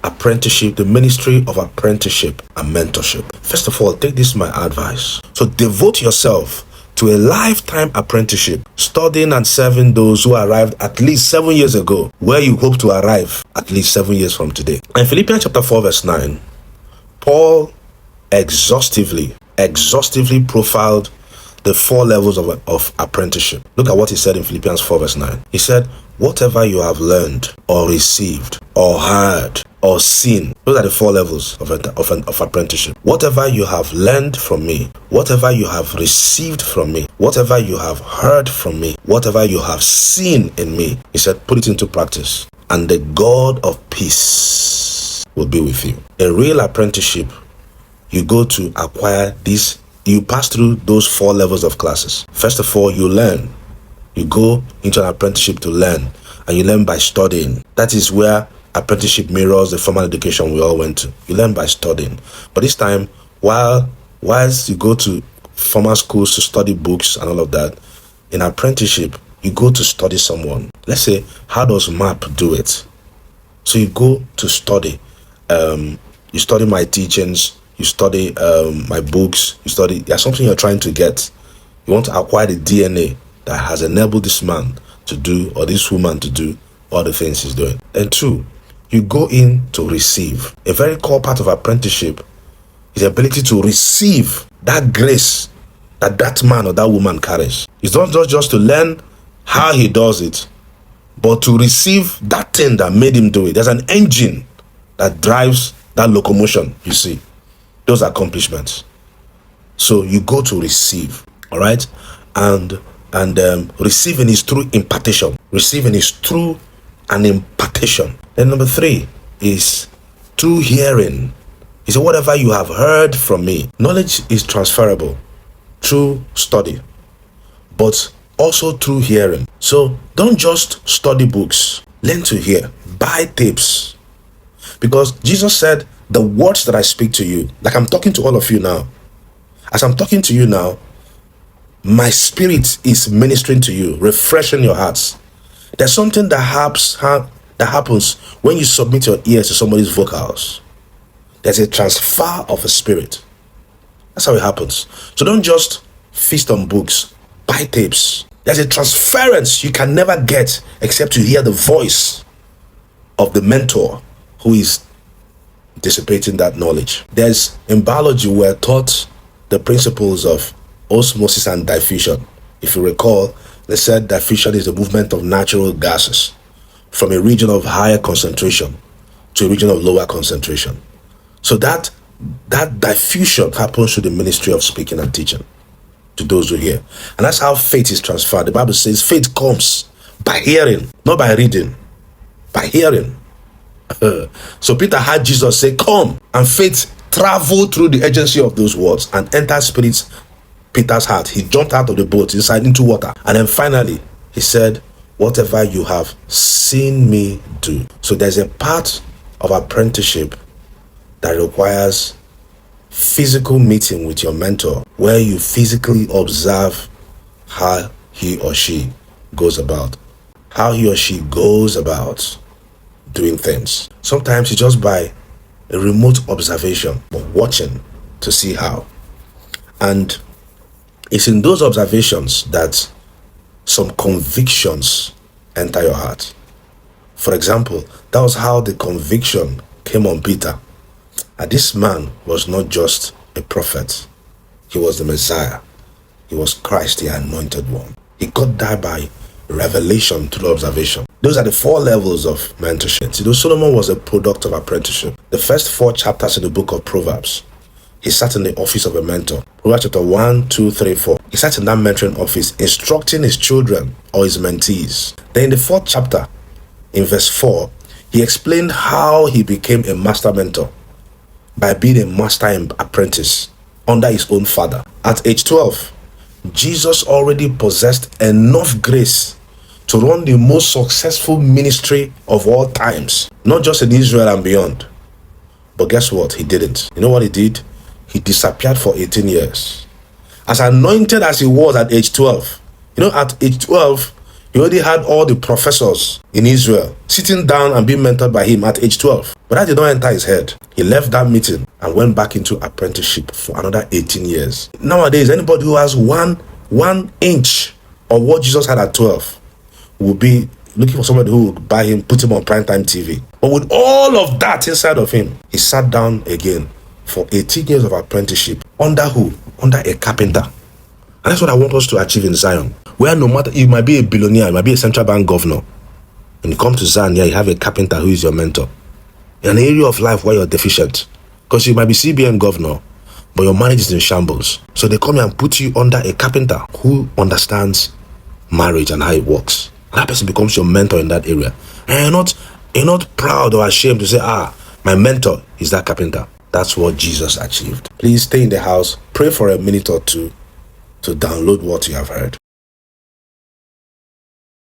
apprenticeship, the ministry of apprenticeship and mentorship. First of all, take this my advice. So devote yourself to a lifetime apprenticeship, studying and serving those who arrived at least 7 years ago, where you hope to arrive at least 7 years from today. In Philippians chapter 4 verse 9, Paul exhaustively profiled the 4 levels of apprenticeship. Look at what he said in Philippians 4 verse 9. He said, whatever you have learned or received or heard or seen, those are the 4 levels of apprenticeship. Whatever you have learned from me, whatever you have received from me, whatever you have heard from me, whatever you have seen in me, he said, put it into practice, and the God of peace will be with you. In real apprenticeship, you go to acquire these. You pass through those 4 levels of classes. First of all, you learn. You go into an apprenticeship to learn, and you learn by studying. That is where apprenticeship mirrors the formal education we all went to. You learn by studying. But this time, whilst you go to formal schools to study books and all of that, in apprenticeship, you go to study someone. Let's say, how does MAP do it? So you go to study. You study my teachings. You study my books. You study. There's something you're trying to get. You want to acquire the DNA that has enabled this man to do, or this woman to do, all the things he's doing. And 2, you go in to receive. A very core part of apprenticeship is the ability to receive that grace that man or that woman carries. It's not just to learn how he does it, but to receive that thing that made him do it. There's an engine that drives that locomotion, you see. Those accomplishments. So you go to receive, all right? And receiving is through impartation. Receiving is through an impartation. Then number 3 is through hearing. He said, whatever you have heard from me. Knowledge is transferable through study, but also through hearing. So don't just study books. Learn to hear. Buy tapes. Because Jesus said, the words that I speak to you, like I'm talking to all of you now. As I'm talking to you now, my spirit is ministering to you, refreshing your hearts. There's something that happens when you submit your ears to somebody's vocals. There's a transfer of a spirit. That's how it happens. So don't just feast on books, buy tapes. There's a transference you can never get except you hear the voice of the mentor who is dissipating that knowledge. In biology, we're taught the principles of osmosis and diffusion. If you recall, they said diffusion is the movement of natural gases from a region of higher concentration to a region of lower concentration. So that diffusion happens through the ministry of speaking and teaching to those who hear. And that's how faith is transferred. The Bible says faith comes by hearing, not by reading, by hearing. So Peter heard Jesus say, come, and faith traveled through the agency of those words and entered Peter's heart. He jumped out of the boat inside into water. And then finally, he said, whatever you have seen me do. So there's a part of apprenticeship that requires physical meeting with your mentor, where you physically observe how he or she goes about. How he or she goes about doing things. Sometimes it's just by a remote observation, but watching to see how. And it's in those observations that some convictions enter your heart. For example, that was how the conviction came on Peter. And this man was not just a prophet. He was the Messiah. He was Christ, the anointed one. He got that by revelation through observation. Those are the 4 levels of mentorship. See, though Solomon was a product of apprenticeship, the first 4 chapters in the book of Proverbs, he sat in the office of a mentor. Proverbs chapter 1, 2, 3, 4. He sat in that mentoring office, instructing his children or his mentees. Then in the 4th chapter, in verse 4, he explained how he became a master mentor by being a master apprentice under his own father. At age 12, Jesus already possessed enough grace to run the most successful ministry of all times, not just in Israel and beyond. But guess what? He didn't. You know what he did? He disappeared for 18 years. As anointed as he was at age 12, at age 12, he already had all the professors in Israel sitting down and being mentored by him at age 12. But that did not enter his head. He left that meeting and went back into apprenticeship for another 18 years. Nowadays, anybody who has one inch of what Jesus had at 12 will be looking for somebody who will buy him, put him on primetime TV. But with all of that inside of him, he sat down again for 18 years of apprenticeship. Under who? Under a carpenter. And that's what I want us to achieve in Zion. Where no matter, you might be a billionaire, you might be a central bank governor. When you come to Zion, you have a carpenter who is your mentor. In an area of life where you're deficient. Because you might be CBN governor, but your marriage is in shambles. So they come here and put you under a carpenter who understands marriage and how it works. That person becomes your mentor in that area. And you're not proud or ashamed to say, my mentor is that carpenter. That's what Jesus achieved. Please stay in the house, pray for a minute or two to download what you have heard.